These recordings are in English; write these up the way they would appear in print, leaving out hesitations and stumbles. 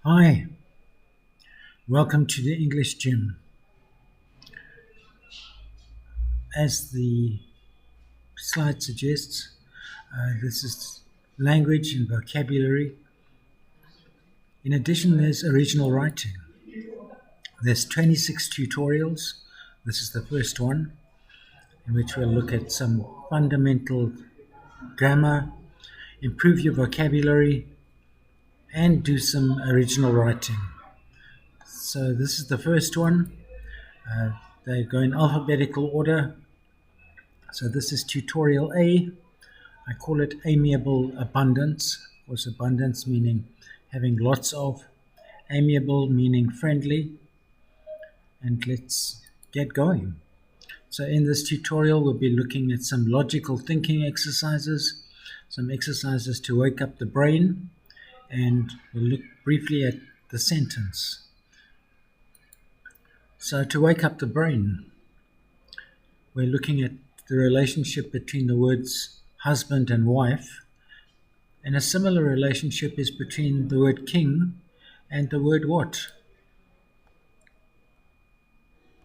Hi, welcome to the English Gym. As the slide suggests, this is language and vocabulary. In addition, there's original writing. There's 26 tutorials. This is the first one, in which we'll look at some fundamental grammar, improve your vocabulary, and do some original writing. So this is the first one. They go in alphabetical order. So this is tutorial A. I call it amiable abundance. Of course, abundance meaning having lots of, amiable meaning friendly. And let's get going. So in this tutorial, we'll be looking at some logical thinking exercises, some exercises to wake up the brain, and we'll look briefly at the sentence. So to wake up the brain, we're looking at the relationship between the words husband and wife, and a similar relationship is between the word king and the word what?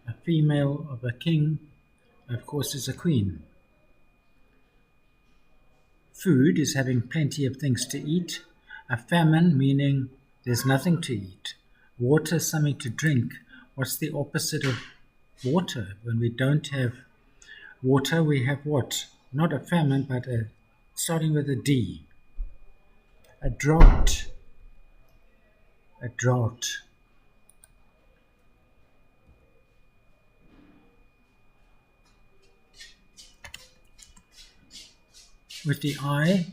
A female of a king, of course, is a queen. Food is having plenty of things to eat. A famine meaning there's nothing to eat. Water is something to drink. What's the opposite of water? When we don't have water, we have what? Not a famine, but starting with a D. A drought. A drought. With the eye,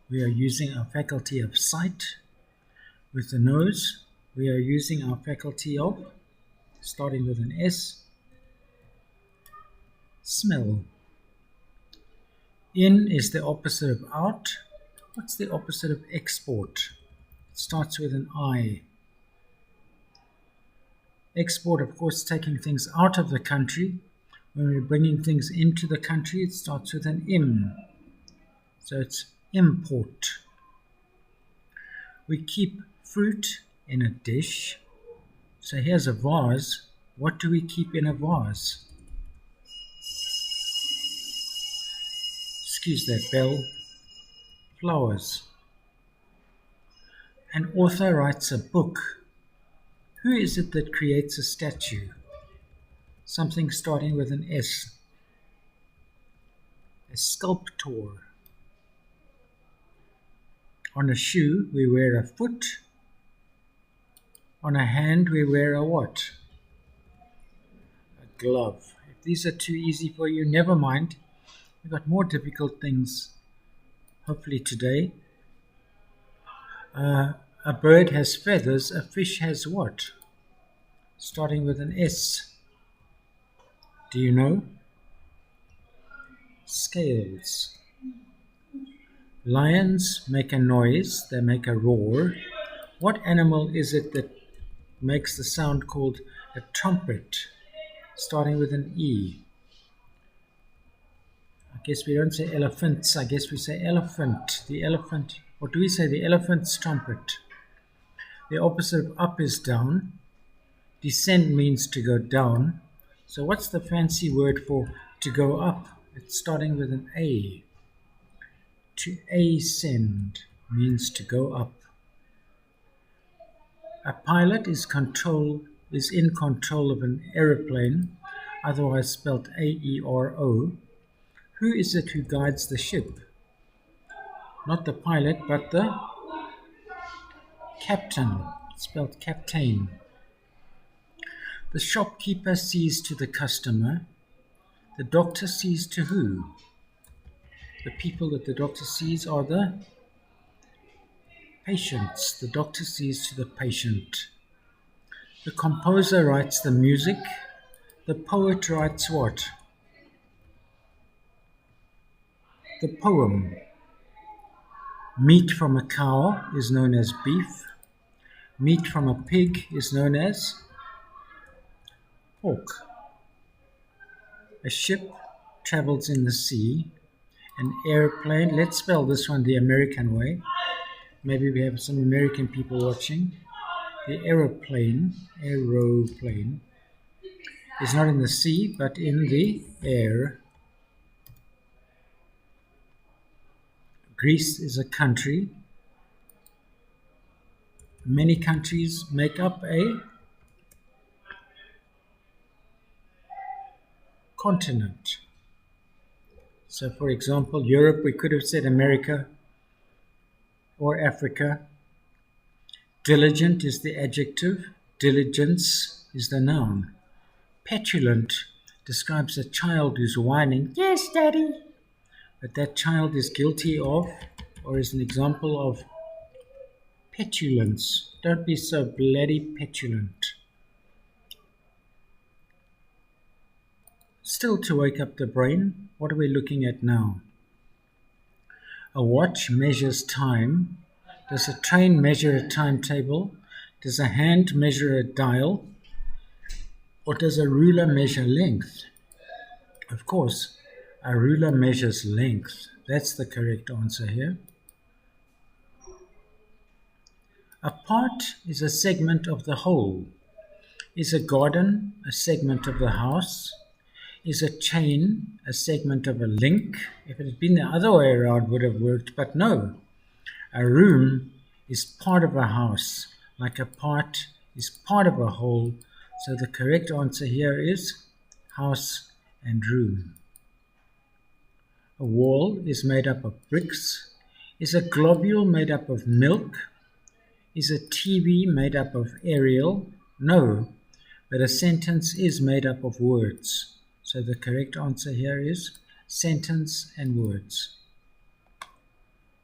we are using our faculty of sight. With the nose, we are using our faculty of, starting with an S, smell. In is the opposite of out. What's the opposite of export? It starts with an I. Export, of course, taking things out of the country. When we're bringing things into the country, it starts with an M. So it's import. We keep fruit in a dish. So here's a vase. What do we keep in a vase? Excuse that bell. Flowers. An author writes a book. Who is it that creates a statue? Something starting with an S. A sculptor. On a shoe, we wear a foot. On a hand, we wear a what? A glove. If these are too easy for you, never mind. We've got more difficult things, hopefully today. A bird has feathers. A fish has what? Starting with an S. Do you know? Scales. Lions make a noise. They make a roar. What animal is it that makes the sound called a trumpet, starting with an E? I guess we don't say elephants. I guess we say elephant. The elephant, or do we say the elephant's trumpet? The opposite of up is down. Descend means to go down. So what's the fancy word for to go up? It's starting with an A. To ascend means to go up. A pilot is in control of an aeroplane, otherwise spelled A-E-R-O. Who is it who guides the ship? Not the pilot, but the captain, spelled captain. The shopkeeper sees to the customer. The doctor sees to who? The people that the doctor sees are the patients. The doctor sees to the patient. The composer writes the music. The poet writes what? The poem. Meat from a cow is known as beef. Meat from a pig is known as pork. A ship travels in the sea. An airplane, let's spell this one the American way. Maybe we have some American people watching. The aeroplane, is not in the sea, but in the air. Greece is a country. Many countries make up a continent. So, for example, Europe, we could have said America or Africa. Diligent is the adjective. Diligence is the noun. Petulant describes a child who's whining, "Yes, Daddy." But that child is guilty of, or is an example of, petulance. Don't be so bloody petulant. Still to wake up the brain, what are we looking at now? A watch measures time. Does a train measure a timetable? Does a hand measure a dial? Or does a ruler measure length? Of course, a ruler measures length. That's the correct answer here. A part is a segment of the whole. Is a garden a segment of the house? Is a chain a segment of a link? If it had been the other way around, it would have worked, but no. A room is part of a house, like a part is part of a whole. So the correct answer here is house and room. A wall is made up of bricks. Is a globule made up of milk? Is a TV made up of aerial? No, but a sentence is made up of words. So the correct answer here is sentence and words.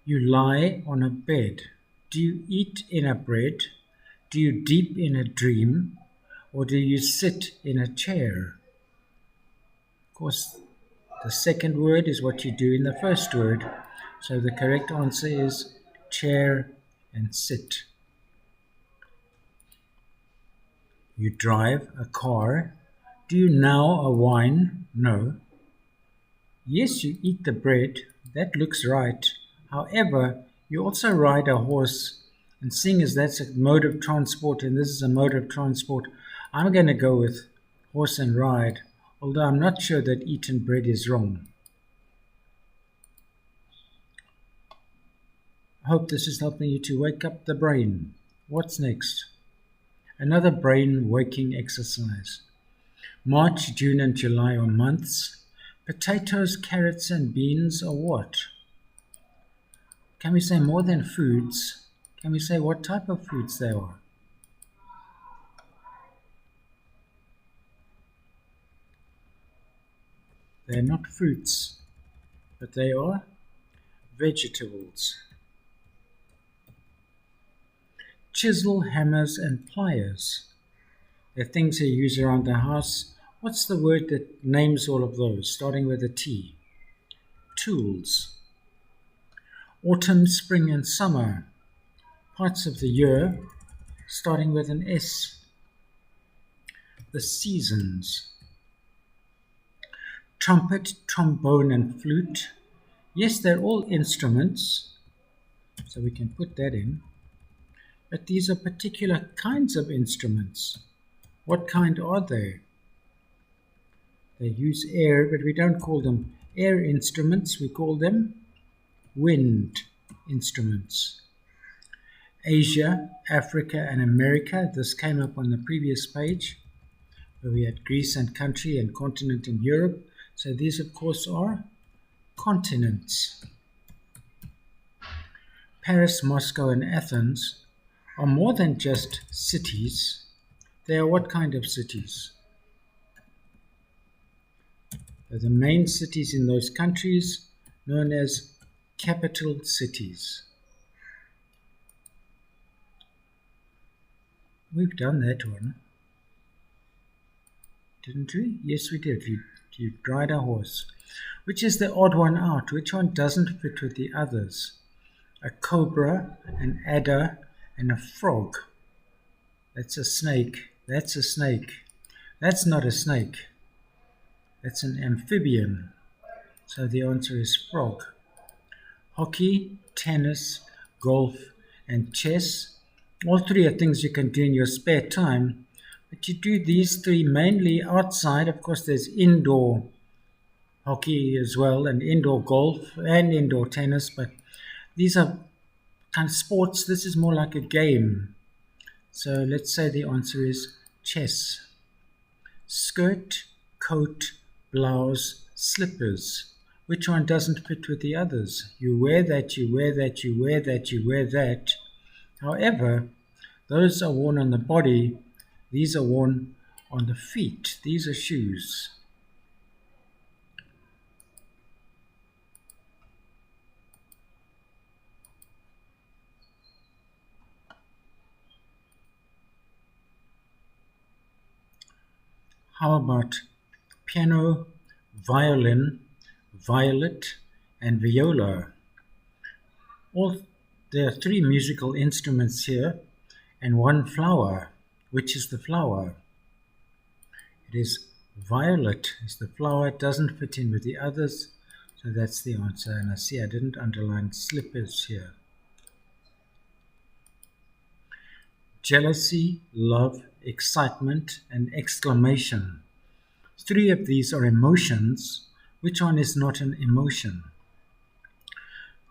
You lie on a bed. Do you eat in a bread? Do you deep in a dream? Or do you sit in a chair? Of course, the second word is what you do in the first word. So the correct answer is chair and sit. You drive a car. Do you gnaw a wine? No. Yes, you eat the bread. That looks right. However, you also ride a horse, and seeing as that's a mode of transport and this is a mode of transport, I'm going to go with horse and ride, although I'm not sure that eaten bread is wrong. I hope this is helping you to wake up the brain. What's next? Another brain waking exercise. March, June, and July are months. Potatoes, carrots, and beans are what? Can we say more than foods? Can we say what type of foods they are? They're not fruits, but they are vegetables. Chisel, hammers, and pliers. They're things you use around the house. What's the word that names all of those, starting with a T? Tools. Autumn, spring, and summer. Parts of the year, starting with an S. The seasons. Trumpet, trombone, and flute. Yes, they're all instruments, so we can put that in. But these are particular kinds of instruments. What kind are they? They use air, but we don't call them air instruments. We call them wind instruments. Asia, Africa, and America. This came up on the previous page, where we had Greece and country and continent in Europe. So these, of course, are continents. Paris, Moscow, and Athens are more than just cities. They are what kind of cities? They're the main cities in those countries, known as capital cities. We've done that one, didn't we? Yes, we did. You ride a horse. Which is the odd one out? Which one doesn't fit with the others? A cobra, an adder, and a frog. That's a snake. That's a snake. That's not a snake. That's an amphibian. So the answer is frog. Hockey, tennis, golf, and chess. All three are things you can do in your spare time, but you do these three mainly outside. Of course, there's indoor hockey as well, and indoor golf and indoor tennis, but these are kind of sports. This is more like a game. So let's say the answer is chess. Skirt, coat, blouse, slippers. Which one doesn't fit with the others? You wear that, you wear that, you wear that, you wear that. However, those are worn on the body. These are worn on the feet. These are shoes. How about piano, violin, violet, and viola? There are three musical instruments here and one flower. Which is the flower? It is violet is the flower. It doesn't fit in with the others, so that's the answer. And I see I didn't underline slippers here. Jealousy, love, excitement, and exclamation. Three of these are emotions. Which one is not an emotion?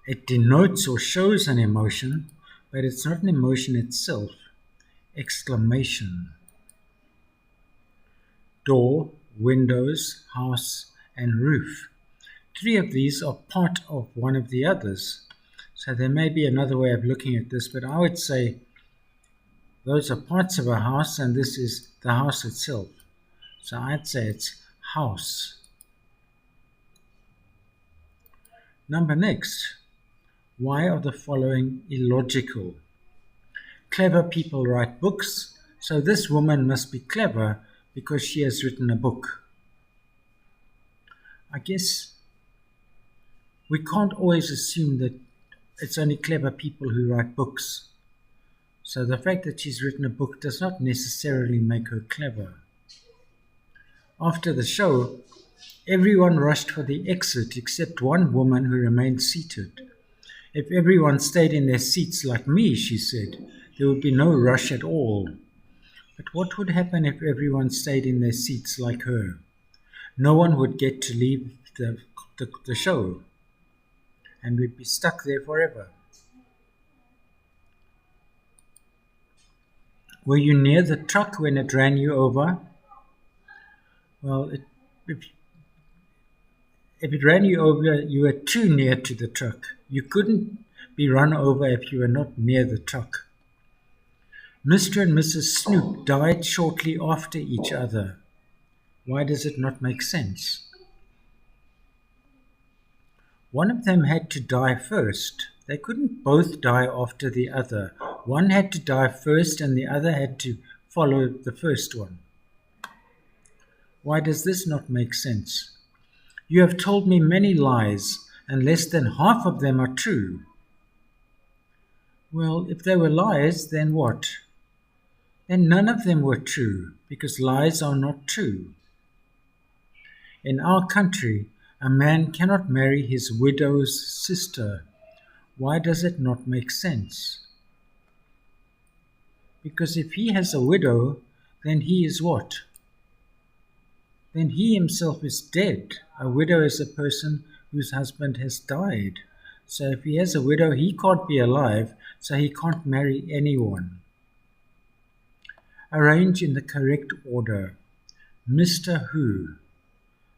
It denotes or shows an emotion, but it's not an emotion itself. Exclamation. Door, windows, house, and roof. Three of these are part of one of the others. So there may be another way of looking at this, but I would say those are parts of a house and this is the house itself. So I'd say it's house. Number next. Why are the following illogical? Clever people write books, so this woman must be clever because she has written a book. I guess we can't always assume that it's only clever people who write books. So the fact that she's written a book does not necessarily make her clever. After the show, everyone rushed for the exit except one woman who remained seated. If everyone stayed in their seats like me, she said, there would be no rush at all. But what would happen if everyone stayed in their seats like her? No one would get to leave the show, and we'd be stuck there forever. Were you near the truck when it ran you over? Well, if it ran you over, you were too near to the truck. You couldn't be run over if you were not near the truck. Mr. and Mrs. Snoop died shortly after each other. Why does it not make sense? One of them had to die first. They couldn't both die after the other. One had to die first and the other had to follow the first one. Why does this not make sense? You have told me many lies, and less than half of them are true. Well, if they were lies, then what? Then none of them were true, because lies are not true. In our country, a man cannot marry his widow's sister. Why does it not make sense? Because if he has a widow, then he is what? Then he himself is dead. A widow is a person whose husband has died. So if he has a widow, he can't be alive, so he can't marry anyone. Arrange in the correct order. Mr. Who.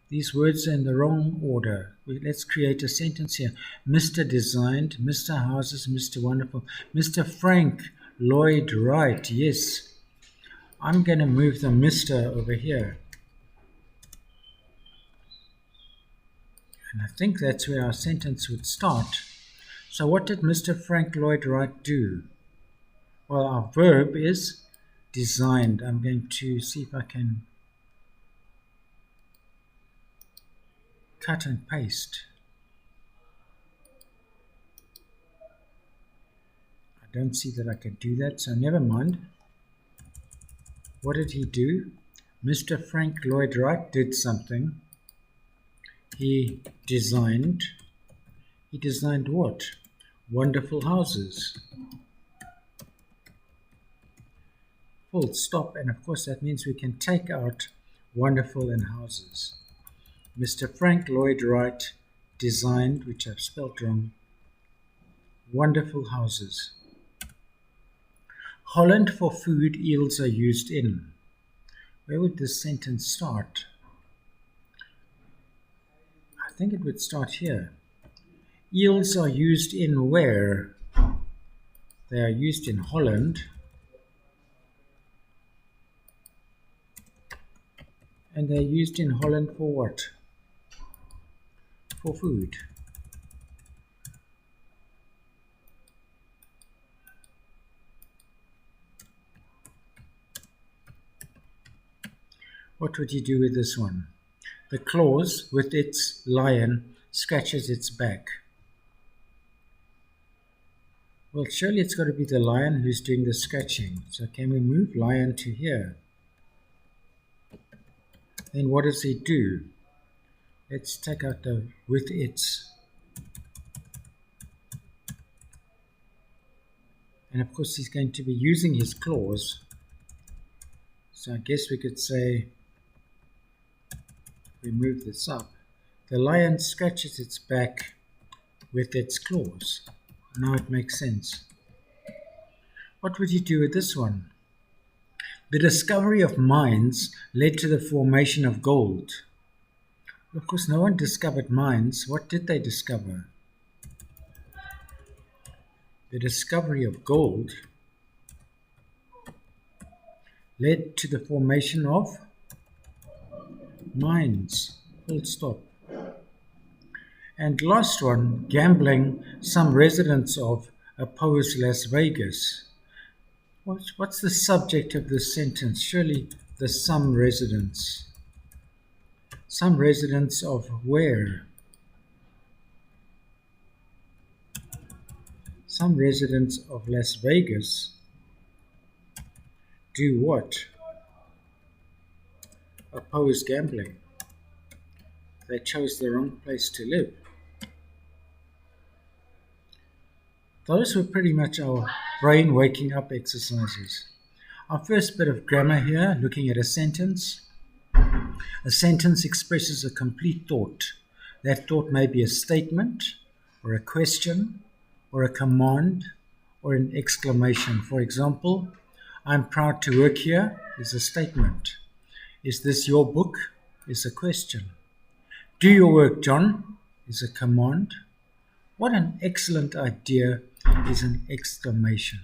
These words are in the wrong order. Let's create a sentence here. Mr. Designed, Mr. Houses, Mr. Wonderful, Mr. Frank Lloyd Wright. Yes. I'm going to move the Mr. over here. And I think that's where our sentence would start. So what did Mr. Frank Lloyd Wright do? Well, our verb is designed. I'm going to see if I can cut and paste. I don't see that I can do that, so never mind. What did he do? Mr. Frank Lloyd Wright did something. He designed what? Wonderful houses. full stop, and of course that means we can take out wonderful and houses. Mr. Frank Lloyd Wright designed, which I've spelled wrong, wonderful houses. Holland for food eels are used in. Where would this sentence start? I think it would start here. Eels are used in where? They are used in Holland. And they're used in Holland for what? For food. What would you do with this one? The claws with its lion scratches its back. Well, surely it's got to be the lion who's doing the scratching. So can we move lion to here? Then what does he do? Let's take out the with its. And of course he's going to be using his claws. So I guess we could say, we move this up. The lion scratches its back with its claws. Now it makes sense. What would you do with this one? The discovery of mines led to the formation of gold. Of course, no one discovered mines. What did they discover? The discovery of gold led to the formation of mines. Full stop. And last one, gambling. Some residents of oppose Las Vegas. What's the subject of this sentence? Surely the some residents. Some residents of where? Some residents of Las Vegas do what? Oppose gambling. They chose the wrong place to live. Those were pretty much our brain waking up exercises. Our first bit of grammar here, looking at a sentence. A sentence expresses a complete thought. That thought may be a statement, or a question, or a command, or an exclamation. For example, I'm proud to work here is a statement. Is this your book? Is a question. Do your work, John, is a command. What an excellent idea is an exclamation.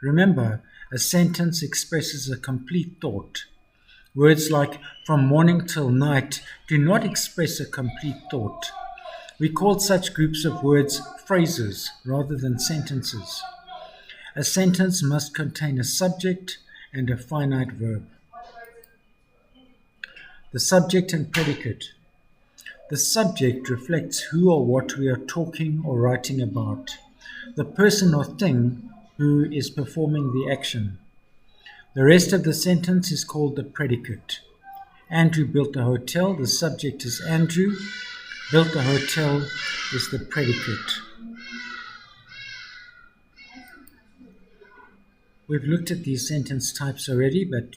Remember, a sentence expresses a complete thought. Words like from morning till night do not express a complete thought. We call such groups of words phrases rather than sentences. A sentence must contain a subject and a finite verb. The subject and predicate. The subject reflects who or what we are talking or writing about, the person or thing who is performing the action. The rest of the sentence is called the predicate. Andrew built a hotel. The subject is Andrew. Built a hotel is the predicate. We've looked at these sentence types already, but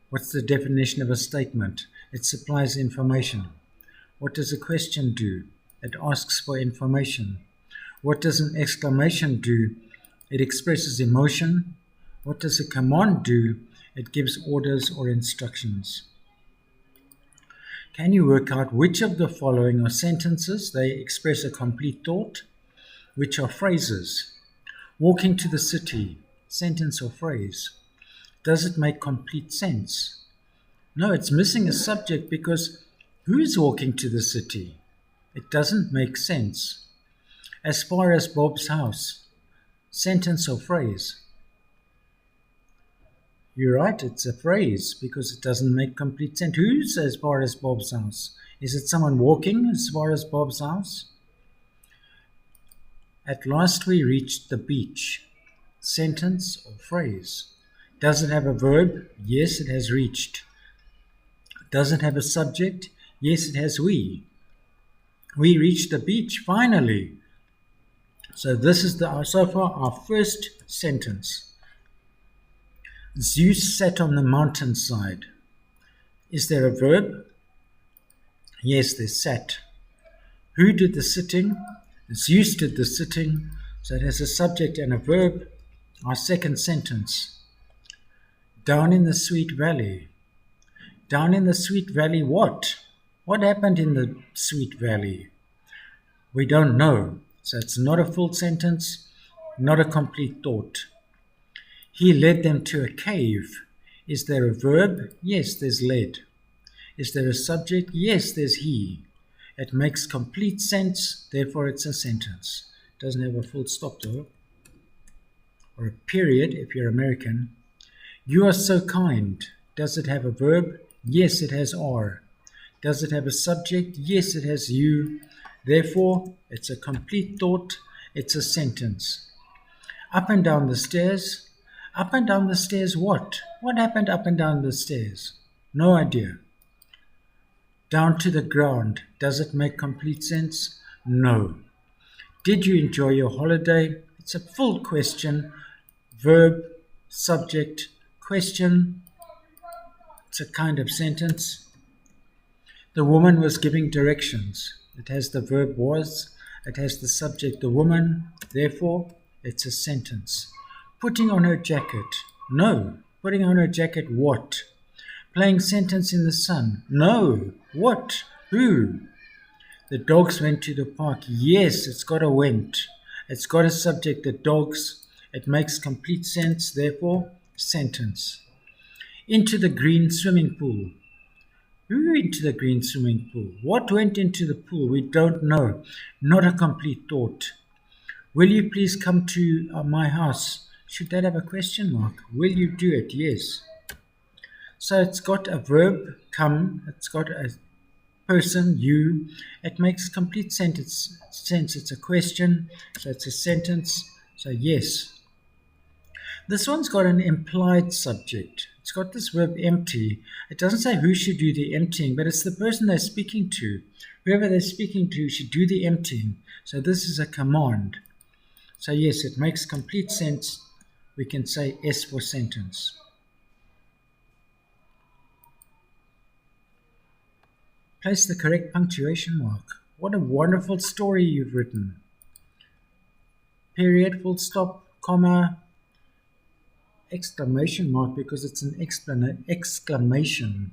what's the definition of a statement? It supplies information. What does a question do? It asks for information. What does an exclamation do? It expresses emotion. What does a command do? It gives orders or instructions. Can you work out which of the following are sentences? They express a complete thought. Which are phrases? Walking to the city, sentence or phrase. Does it make complete sense? No, it's missing a subject because who's walking to the city? It doesn't make sense. As far as Bob's house, sentence or phrase. You're right, it's a phrase because it doesn't make complete sense. Who's as far as Bob's house? Is it someone walking as far as Bob's house? At last we reached the beach. Sentence or phrase. Does it have a verb? Yes, it has reached. Does it have a subject? Yes, it has we. We reached the beach finally. So this is so far our first sentence. Zeus sat on the mountainside. Is there a verb? Yes, there's sat. Who did the sitting? Zeus did the sitting. So it has a subject and a verb. Our second sentence. Down in the sweet valley. Down in the sweet valley what? What happened in the sweet valley? We don't know. So it's not a full sentence, not a complete thought. He led them to a cave. Is there a verb? Yes, there's led. Is there a subject? Yes, there's he. It makes complete sense, therefore it's a sentence. It doesn't have a full stop though, or a period if you're American. You are so kind. Does it have a verb? Yes, it has are. Does it have a subject? Yes, it has you. Therefore, it's a complete thought. It's a sentence. Up and down the stairs. Up and down the stairs what? What happened up and down the stairs? No idea. Down to the ground. Does it make complete sense? No. Did you enjoy your holiday? It's a full question. Verb, subject, question. It's a kind of sentence. The woman was giving directions. It has the verb was. It has the subject, the woman. Therefore, it's a sentence. Putting on her jacket. No. Putting on her jacket what? Playing sentence in the sun. No. What? Who? The dogs went to the park. Yes, it's got a went. It's got a subject, the dogs. It makes complete sense. Therefore, sentence. Into the green swimming pool. Who into the green swimming pool? What went into the pool? We don't know. Not a complete thought. Will you please come to my house? Should that have a question mark? Will you do it? Yes. So it's got a verb, come. It's got a person, you. It makes complete sense. It's a question, so it's a sentence. So yes. This one's got an implied subject. It's got this verb empty. It doesn't say who should do the emptying, but it's the person they're speaking to. Whoever they're speaking to should do the emptying. So this is a command. So yes, it makes complete sense. We can say S for sentence. Place the correct punctuation mark. What a wonderful story you've written. Period, full stop, comma, exclamation mark because it's an exclamation.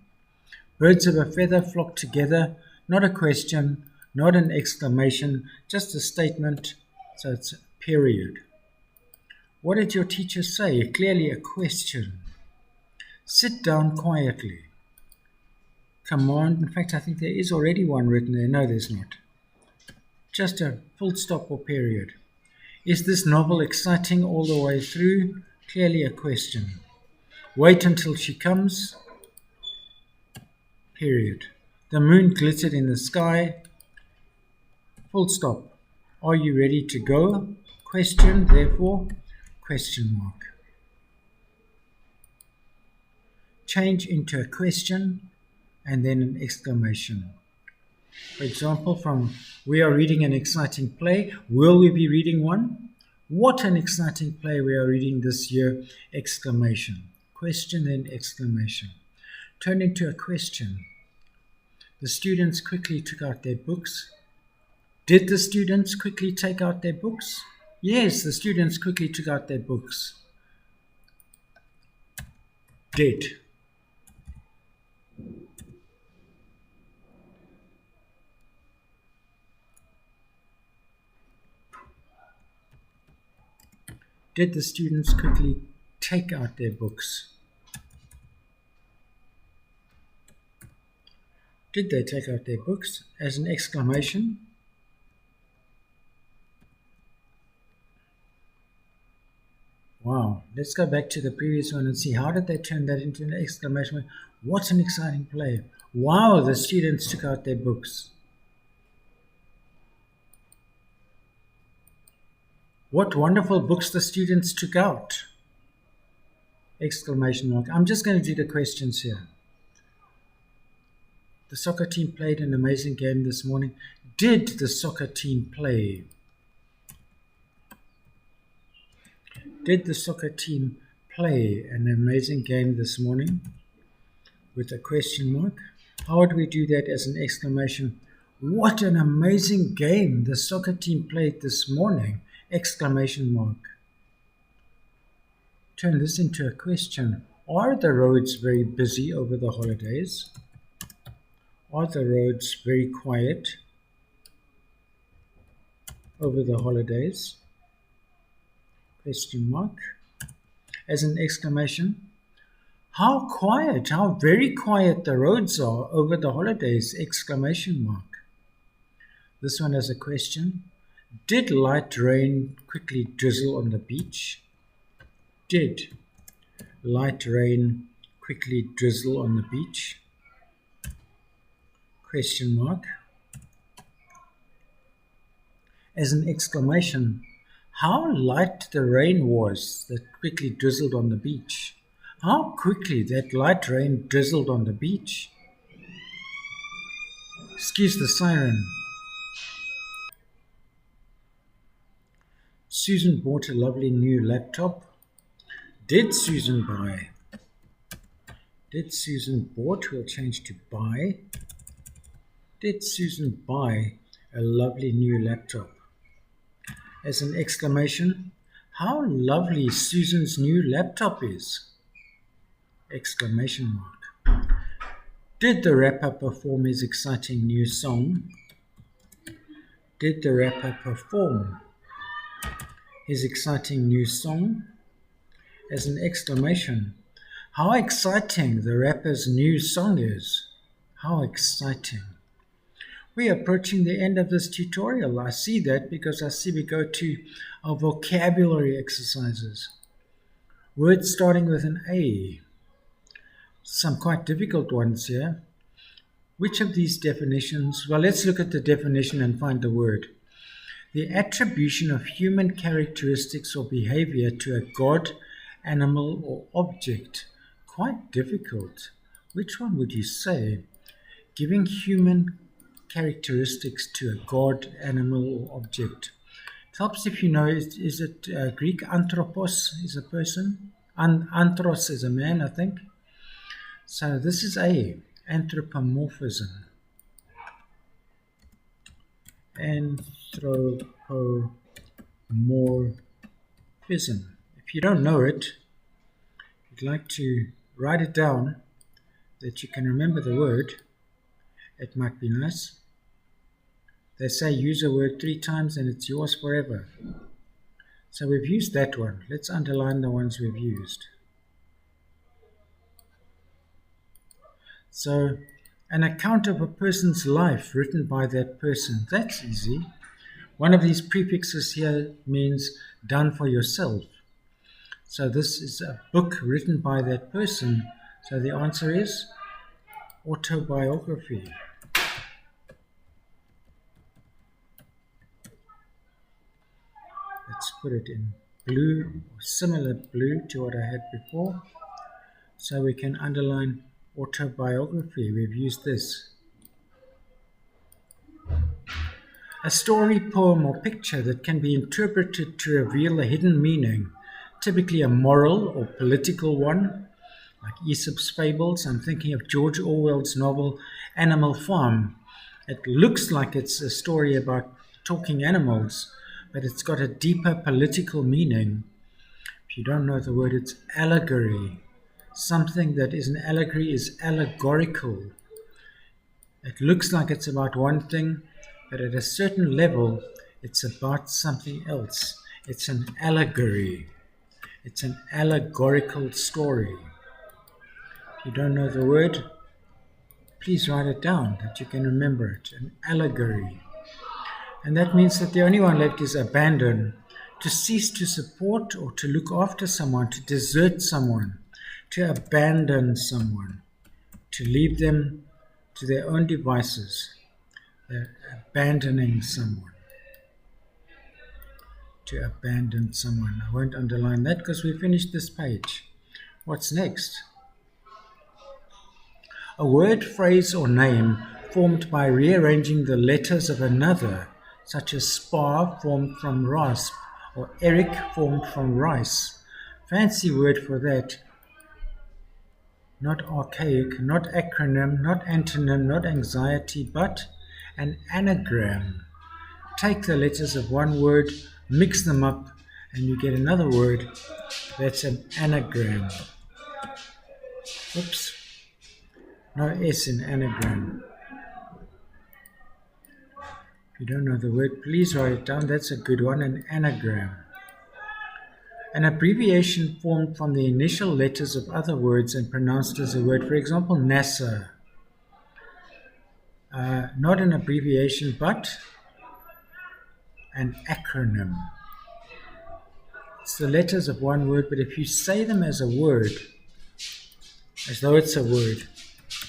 Birds of a feather flock together, not a question, not an exclamation, just a statement, so it's a period. What did your teacher say? Clearly a question. Sit down quietly. Command, in fact I think there is already one written there. No, there's not. Just a full stop or period. Is this novel exciting all the way through? Clearly a question. Wait until she comes. Period. The moon glittered in the sky. Full stop. Are you ready to go? Question, therefore, question mark. Change into a question and then an exclamation. For example, from we are reading an exciting play. Will we be reading one? What an exciting play we are reading this year! Exclamation. Question, then exclamation. Turn into a question. The students quickly took out their books. Did the students quickly take out their books? Yes, the students quickly took out their books. Did. Did the students quickly take out their books? Did they take out their books? As an exclamation. Wow, let's go back to the previous one and see how did they turn that into an exclamation. What an exciting play. Wow, the students took out their books. What wonderful books the students took out. Exclamation mark. I'm just going to do the questions here. The soccer team played an amazing game this morning. Did the soccer team play? Did the soccer team play an amazing game this morning with a question mark. How would we do that as an exclamation? What an amazing game the soccer team played this morning! Exclamation mark. Turn this into a question. Are the roads very busy over the holidays? Are the roads very quiet over the holidays? Question mark. As an exclamation, how quiet, how very quiet the roads are over the holidays! Exclamation mark. This one as a question. Did light rain quickly drizzle on the beach? Did light rain quickly drizzle on the beach? Question mark. As an exclamation, how light the rain was that quickly drizzled on the beach. How quickly that light rain drizzled on the beach. Excuse the siren. Susan bought a lovely new laptop. Did Susan buy? Did Susan bought? We'll change to buy. Did Susan buy a lovely new laptop? As an exclamation, how lovely Susan's new laptop is! Exclamation mark. Did the rapper perform his exciting new song? Did the rapper perform his exciting new song? As an exclamation, how exciting the rapper's new song is! How exciting! We are approaching the end of this tutorial. I see that because I see we go to our vocabulary exercises. Words starting with an A. Some quite difficult ones here. Which of these definitions? Well, let's look at the definition and find the word. The attribution of human characteristics or behavior to a god, animal, or object. Quite difficult. Which one would you say? Giving human characteristics to a god, animal, or object. It helps if you know, is it Greek? Anthropos is a person. Anthros is a man, I think. So this is A, anthropomorphism. Anthropomorphism. If you don't know it, you'd like to write it down that you can remember the word. It might be nice. They say use a word 3 times and it's yours forever. So we've used that one. Let's underline the ones we've used. So, an account of a person's life written by that person. That's easy. One of these prefixes here means done for yourself. So this is a book written by that person. So the answer is autobiography. Let's put it in blue, similar blue to what I had before. So we can underline autobiography. We've used this. A story, poem, or picture that can be interpreted to reveal a hidden meaning, typically a moral or political one, like Aesop's fables. I'm thinking of George Orwell's novel Animal Farm. It looks like it's a story about talking animals, but it's got a deeper political meaning. If you don't know the word, it's allegory. Something that is an allegory is allegorical. It looks like it's about one thing, but at a certain level, it's about something else. It's an allegory. It's an allegorical story. If you don't know the word, please write it down that you can remember it. An allegory. And that means that the only one left is abandon, to cease to support or to look after someone, to desert someone, to abandon someone, to leave them to their own devices. They're abandoning someone. To abandon someone. I won't underline that because we finished this page. What's next? A word, phrase, or name formed by rearranging the letters of another, such as spa formed from rasp or Eric formed from rice. fancy word for that. Not archaic, not acronym, not antonym, not anxiety, but an anagram. Take the letters of one word, mix them up, and you get another word. That's an anagram. Oops. No S in anagram. If you don't know the word, please write it down. That's a good one, an anagram. An abbreviation formed from the initial letters of other words and pronounced as a word. For example, NASA. Not an abbreviation, but an acronym. It's the letters of one word, but if you say them as a word, as though it's a word,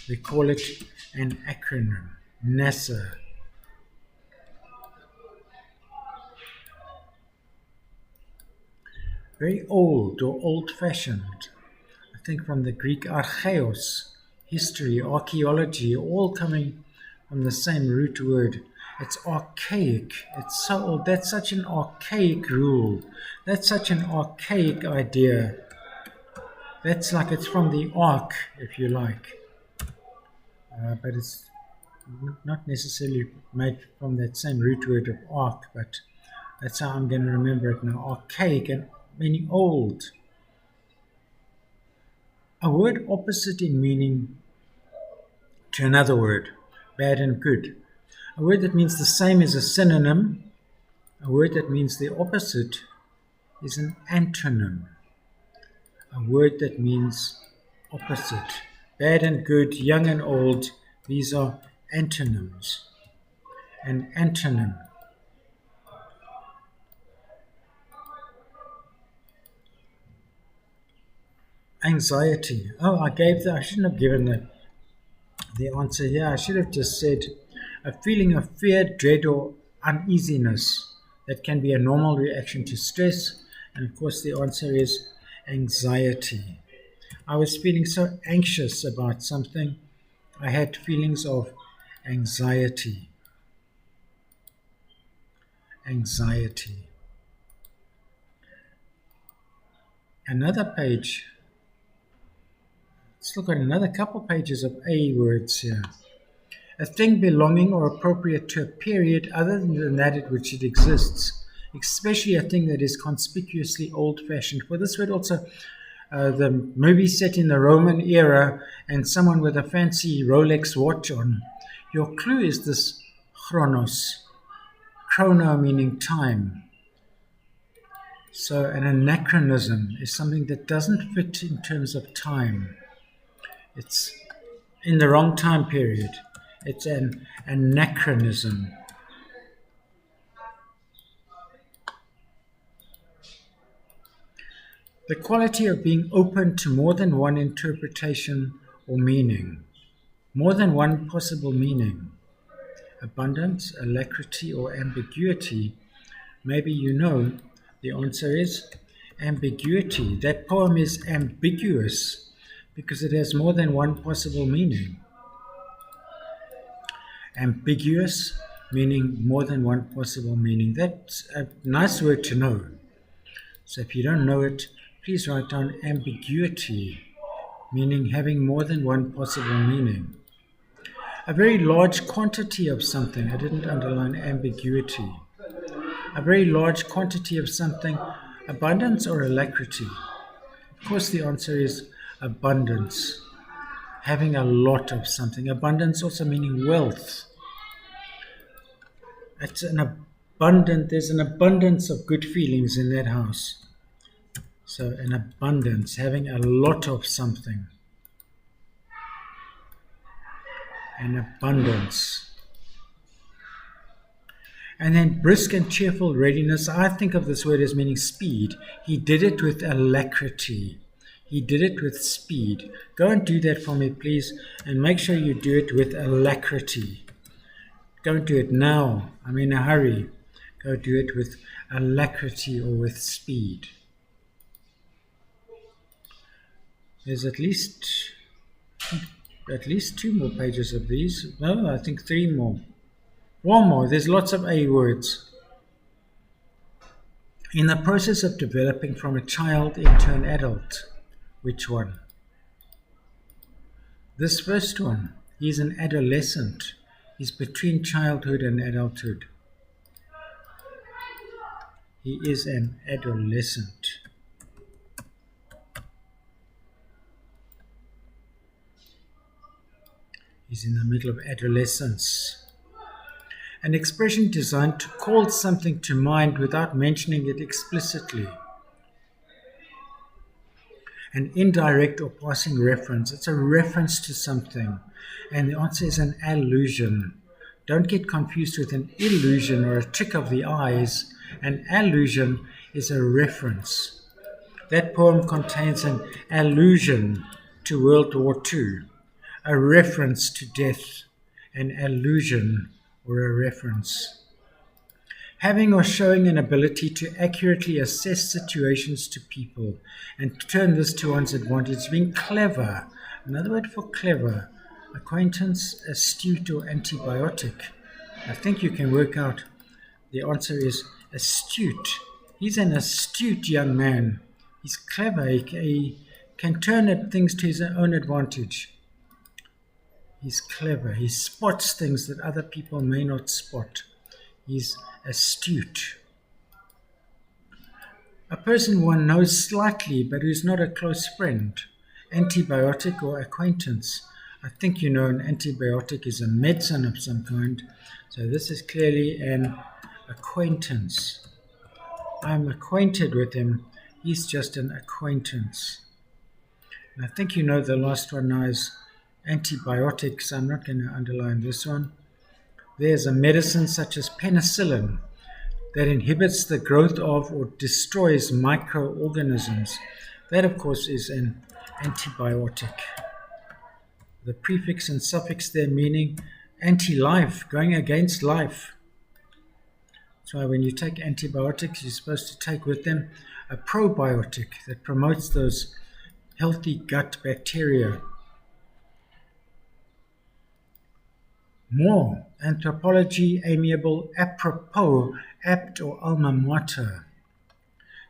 we call it an acronym. NASA. Very old or old-fashioned. I think from the Greek archeos, history, archaeology, all coming from the same root word. It's archaic. It's so old. That's such an archaic rule. That's such an archaic idea. That's like it's from the ark, if you like. But it's not necessarily made from that same root word of ark, but that's how I'm going to remember it now. Archaic and meaning old. A word opposite in meaning to another word, bad and good. A word that means the same is a synonym. A word that means the opposite is an antonym. A word that means opposite. Bad and good, young and old, these are antonyms. An antonym. Anxiety. Oh, I shouldn't have given the answer here. I should have just said a feeling of fear, dread, or uneasiness that can be a normal reaction to stress. And of course, the answer is anxiety. I was feeling so anxious about something. I had feelings of anxiety. Anxiety. Another page. Let's look at another couple pages of A words here. A thing belonging or appropriate to a period other than that at which it exists, especially a thing that is conspicuously old-fashioned. For this word also, the movie set in the Roman era and someone with a fancy Rolex watch on. Your clue is this chronos. Chrono meaning time. So an anachronism is something that doesn't fit in terms of time. It's in the wrong time period. It's an anachronism. The quality of being open to more than one interpretation or meaning. More than one possible meaning. Abundance, alacrity, or ambiguity. Maybe you know the answer is ambiguity. That poem is ambiguous because it has more than one possible meaning. Ambiguous, meaning more than one possible meaning. That's a nice word to know. So if you don't know it, please write down ambiguity, meaning having more than one possible meaning. A very large quantity of something. I didn't underline ambiguity. A very large quantity of something. Abundance or alacrity? Of course, the answer is abundance. Having a lot of something. Abundance also meaning wealth. It's there's an abundance of good feelings in that house. So an abundance, having a lot of something. An abundance. And then brisk and cheerful readiness. I think of this word as meaning speed. He did it with alacrity. He did it with speed. Go and do that for me, please, and make sure you do it with alacrity. Don't do it now. I'm in a hurry. Go do it with alacrity or with speed. There's at least 2 more pages of these. No, I think 3 more. 1 more. There's lots of A words. In the process of developing from a child into an adult. Which one? This first one. He's an adolescent. He's between childhood and adulthood. He is an adolescent. He's in the middle of adolescence. An expression designed to call something to mind without mentioning it explicitly. An indirect or passing reference. It's a reference to something. And the answer is an allusion. Don't get confused with an illusion or a trick of the eyes. An allusion is a reference. That poem contains an allusion to World War II, a reference to death, an allusion or a reference. Having or showing an ability to accurately assess situations to people and turn this to one's advantage, being clever. Another word for clever, acquaintance, astute, or antibiotic. I think you can work out the answer is astute. He's an astute young man. He's clever. He can turn things to his own advantage. He's clever. He spots things that other people may not spot. He's astute. A person one knows slightly but who's not a close friend. Antibiotic or acquaintance. I think you know an antibiotic is a medicine of some kind. So this is clearly an acquaintance. I'm acquainted with him. He's just an acquaintance. And I think you know the last one now is antibiotics. I'm not going to underline this one. There's a medicine such as penicillin that inhibits the growth of or destroys microorganisms. That, of course, is an antibiotic. The prefix and suffix there meaning anti-life, going against life. That's why when you take antibiotics, you're supposed to take with them a probiotic that promotes those healthy gut bacteria. More, anthropology, amiable, apropos, apt or alma mater.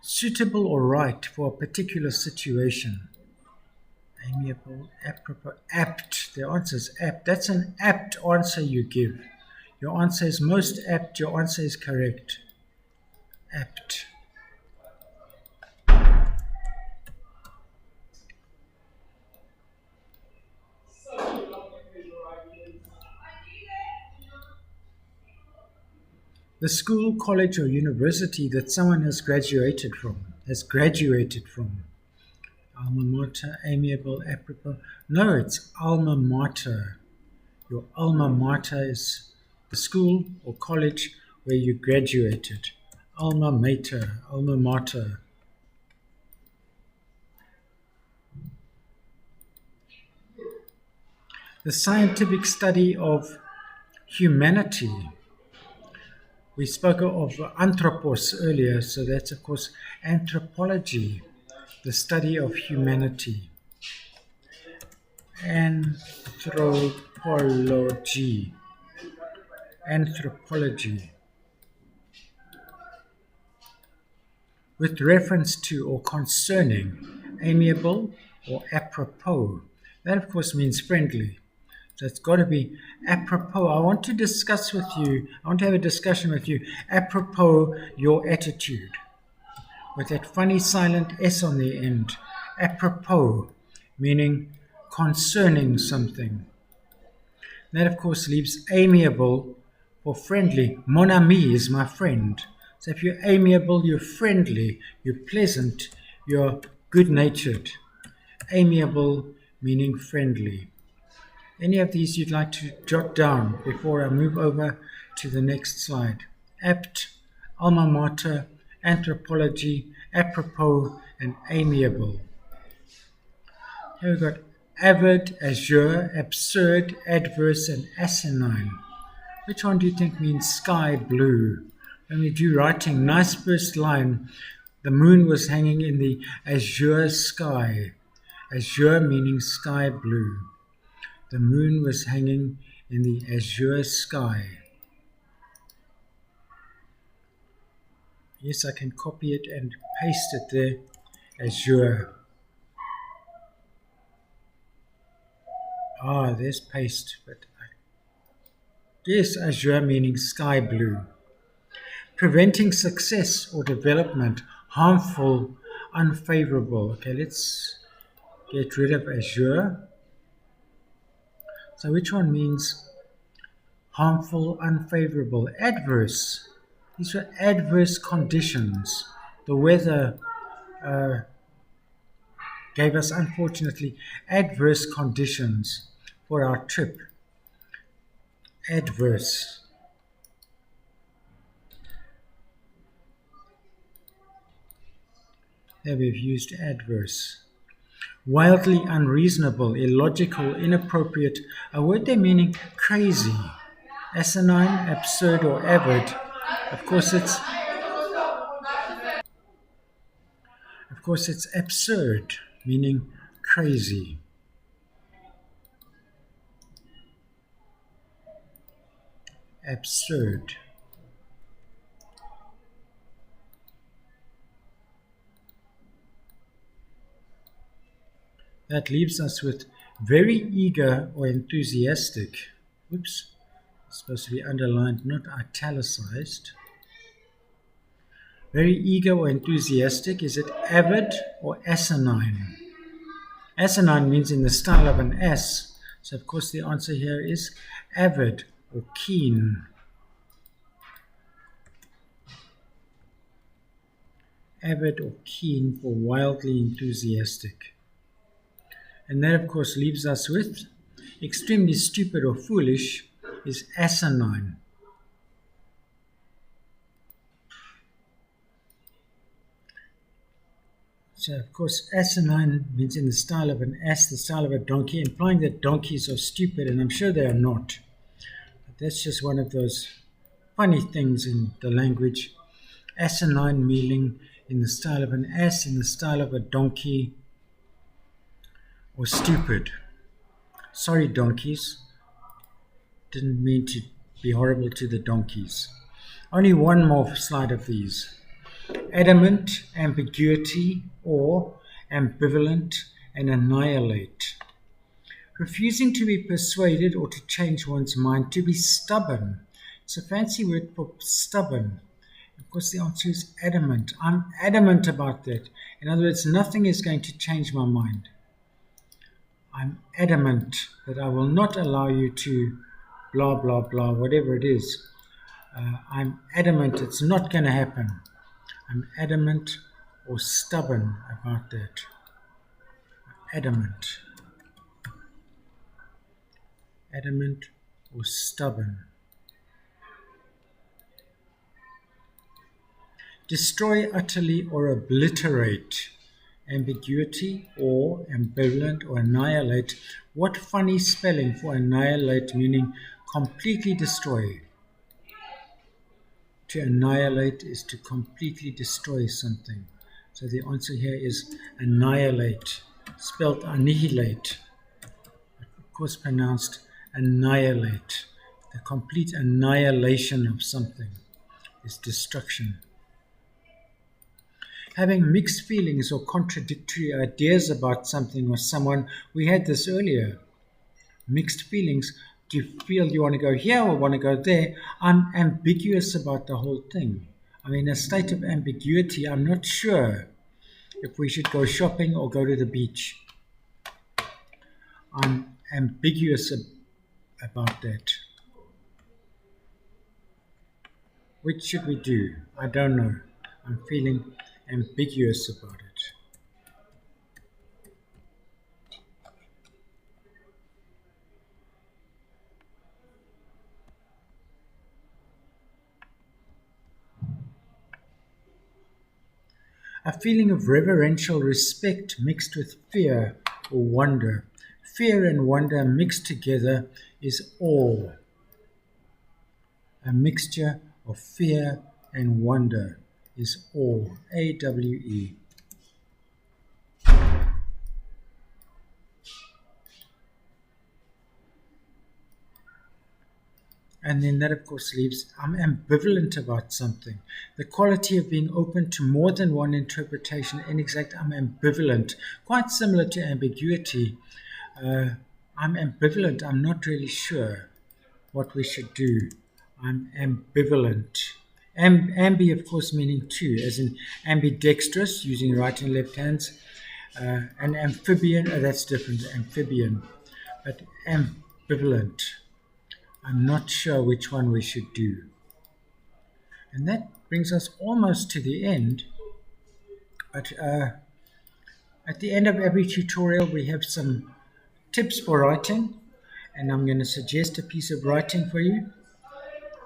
Suitable or right for a particular situation. Amiable, apropos, apt. The answer is apt. That's an apt answer you give. Your answer is most apt. Your answer is correct. Apt. The school, college, or university that someone has graduated from. Alma mater, amiable, apropos. No, it's alma mater. Your alma mater is the school or college where you graduated. Alma mater, alma mater. The scientific study of humanity. We spoke of anthropos earlier, so that's, of course, anthropology, the study of humanity. Anthropology. Anthropology. With reference to or concerning, amiable or apropos. That, of course, means friendly. So it's got to be apropos. I want to have a discussion with you apropos your attitude. With that funny silent S on the end. Apropos, meaning concerning something. That, of course, leaves amiable for friendly. Mon ami is my friend. So if you're amiable, you're friendly, you're pleasant, you're good-natured. Amiable meaning friendly. Any of these you'd like to jot down before I move over to the next slide? Apt, alma mater, anthropology, apropos, and amiable. Here we've got avid, azure, absurd, adverse, and asinine. Which one do you think means sky blue? When we do writing, nice first line, the moon was hanging in the azure sky. Azure meaning sky blue. The moon was hanging in the azure sky. Yes, I can copy it and paste it there. Azure. Ah, there's paste. But yes, azure meaning sky blue. Preventing success or development, harmful, unfavorable. Okay, let's get rid of azure. So which one means harmful, unfavorable, adverse? These were adverse conditions. The weather gave us, unfortunately, adverse conditions for our trip. Adverse. There we've used adverse. Wildly unreasonable, illogical, inappropriate, a word there meaning crazy, asinine, absurd, or avid. Of course, it's absurd, meaning crazy. Absurd. That leaves us with very eager or enthusiastic. Oops, it's supposed to be underlined, not italicized. Very eager or enthusiastic. Is it avid or asinine? Asinine means in the style of an ass. So, of course, the answer here is avid or keen. Avid or keen for wildly enthusiastic. And that, of course, leaves us with extremely stupid or foolish is asinine. So, of course, asinine means in the style of an ass, the style of a donkey, implying that donkeys are stupid, and I'm sure they are not. But that's just one of those funny things in the language. Asinine meaning in the style of an ass, in the style of a donkey, or stupid. Sorry, donkeys. Didn't mean to be horrible to the donkeys. Only one more slide of these. Adamant, ambiguity, or ambivalent, and annihilate. Refusing to be persuaded or to change one's mind, to be stubborn. It's a fancy word for stubborn. Of course, the answer is adamant. I'm adamant about that. In other words, nothing is going to change my mind. I'm adamant that I will not allow you to blah, blah, blah, whatever it is. I'm adamant it's not going to happen. I'm adamant or stubborn about that. Adamant. Adamant or stubborn. Destroy utterly or obliterate. Ambiguity or ambivalent or annihilate. What funny spelling for annihilate, meaning completely destroy. To annihilate is to completely destroy something. So the answer here is annihilate, spelled annihilate. Of course pronounced annihilate. The complete annihilation of something is destruction. Having mixed feelings or contradictory ideas about something or someone. We had this earlier. Mixed feelings. Do you feel you want to go here or want to go there? I'm ambiguous about the whole thing. I'm in a state of ambiguity. I'm not sure if we should go shopping or go to the beach. I'm ambiguous about that. Which should we do? I don't know. I'm feeling ambiguous about it. A feeling of reverential respect mixed with fear or wonder. Fear and wonder mixed together is awe. A mixture of fear and wonder is awe. A-W-E. And then that, of course, leaves I'm ambivalent about something. The quality of being open to more than one interpretation. In exact, I'm ambivalent. Quite similar to ambiguity. I'm ambivalent. I'm not really sure what we should do. I'm ambivalent. Ambi, of course, meaning two, as in ambidextrous, using right and left hands. An amphibian, that's different, amphibian. But ambivalent. I'm not sure which one we should do. And that brings us almost to the end. But at the end of every tutorial, we have some tips for writing. And I'm going to suggest a piece of writing for you.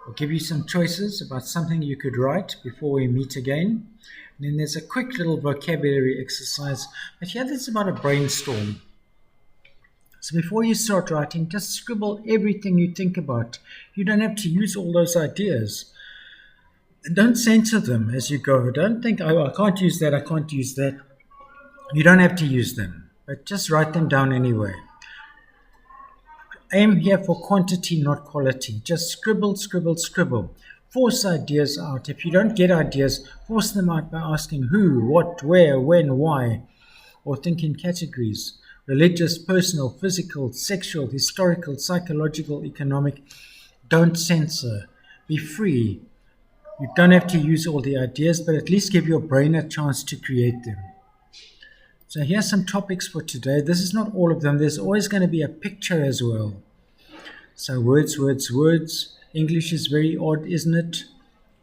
I'll give you some choices about something you could write before we meet again. And then there's a quick little vocabulary exercise. But here, this is about a brainstorm. So before you start writing, just scribble everything you think about. You don't have to use all those ideas. And don't censor them as you go. Don't think, oh, I can't use that, I can't use that. You don't have to use them, but just write them down anyway. Aim here for quantity, not quality. Just scribble, scribble, scribble. Force ideas out. If you don't get ideas, force them out by asking who, what, where, when, why, or think in categories. Religious, personal, physical, sexual, historical, psychological, economic. Don't censor. Be free. You don't have to use all the ideas, but at least give your brain a chance to create them. So here's some topics for today. This is not all of them. There's always going to be a picture as well. So words, words, words. English is very odd, isn't it?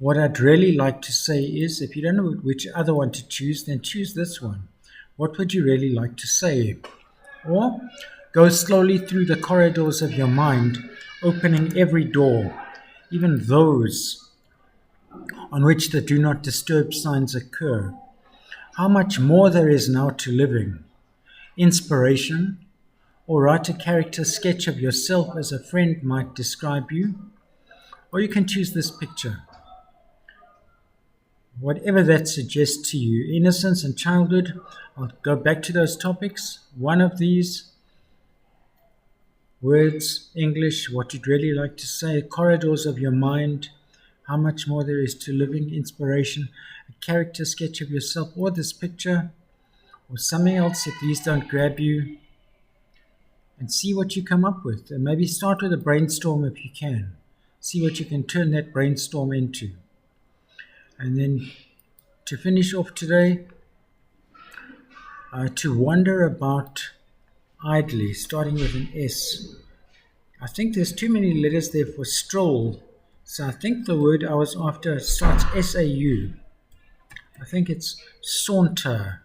What I'd really like to say is, if you don't know which other one to choose, then choose this one. What would you really like to say? Or go slowly through the corridors of your mind, opening every door, even those on which the do not disturb signs occur. How much more there is now to living. Inspiration, or write a character sketch of yourself as a friend might describe you. Or you can choose this picture. Whatever that suggests to you, innocence and childhood, I'll go back to those topics. One of these, words, English, what you'd really like to say, corridors of your mind, how much more there is to living, inspiration, a character sketch of yourself, or this picture, or something else if these don't grab you, and see what you come up with. And maybe start with a brainstorm if you can. See what you can turn that brainstorm into. And then to finish off today, to wander about idly, starting with an S. I think there's too many letters there for stroll. So I think the word I was after starts S-A-U. I think it's saunter.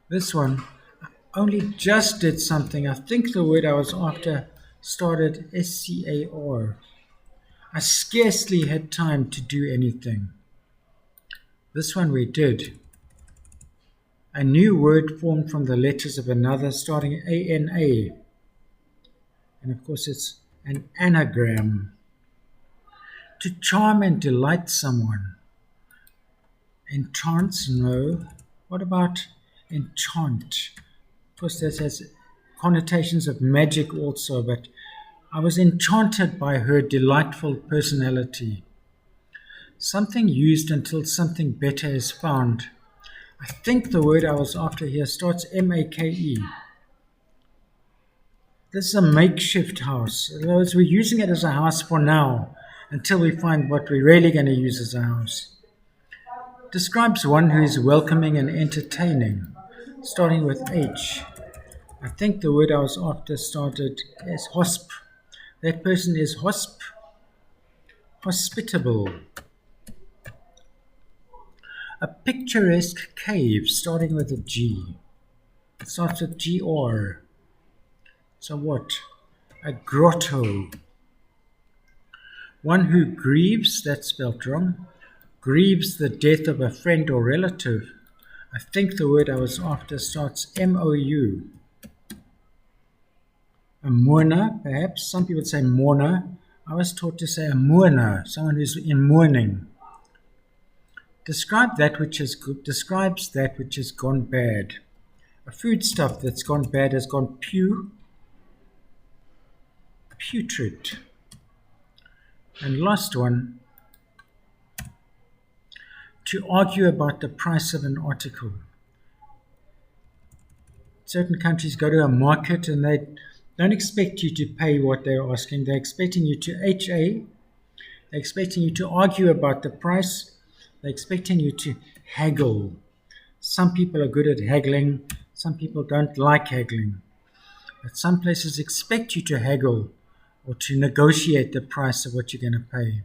This one, I only just did something. I think the word I was after started S-C-A-R. I scarcely had time to do anything. This one we did. A new word formed from the letters of another, starting A-N-A. And of course it's an anagram. To charm and delight someone. Enchant, no. What about enchant? Of course that has connotations of magic also, but I was enchanted by her delightful personality. Something used until something better is found. I think the word I was after here starts M-A-K-E. This is a makeshift house. In other words, we're using it as a house for now, until we find what we're really going to use as a house. Describes one who is welcoming and entertaining, starting with H. I think the word I was after started as hosp. That person is hospitable. A picturesque cave, starting with a G. It starts with G-R. So what? A grotto. One who grieves, that's spelled wrong, grieves the death of a friend or relative. I think the word I was after starts M-O-U. A mourner, perhaps. Some people say mourner. I was taught to say a mourner, someone who's in mourning. Describes that which has gone bad. A foodstuff that's gone bad has gone pew. putrid. And last one, to argue about the price of an article. Certain countries go to a market and they don't expect you to pay what they're asking. They're expecting you to HA. They're expecting you to argue about the price. They're expecting you to haggle. Some people are good at haggling. Some people don't like haggling. But some places expect you to haggle or to negotiate the price of what you're going to pay.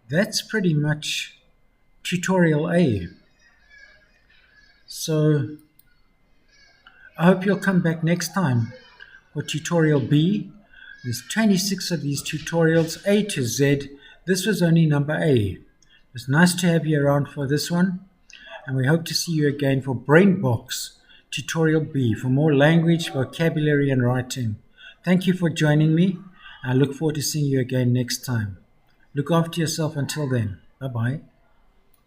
That's pretty much tutorial A. So I hope you'll come back next time for tutorial B. There's 26 of these tutorials, A to Z. This was only number A. It was nice to have you around for this one, and we hope to see you again for Brain Box tutorial B for more language, vocabulary, and writing. Thank you for joining me. I look forward to seeing you again next time. Look after yourself until then. Bye-bye.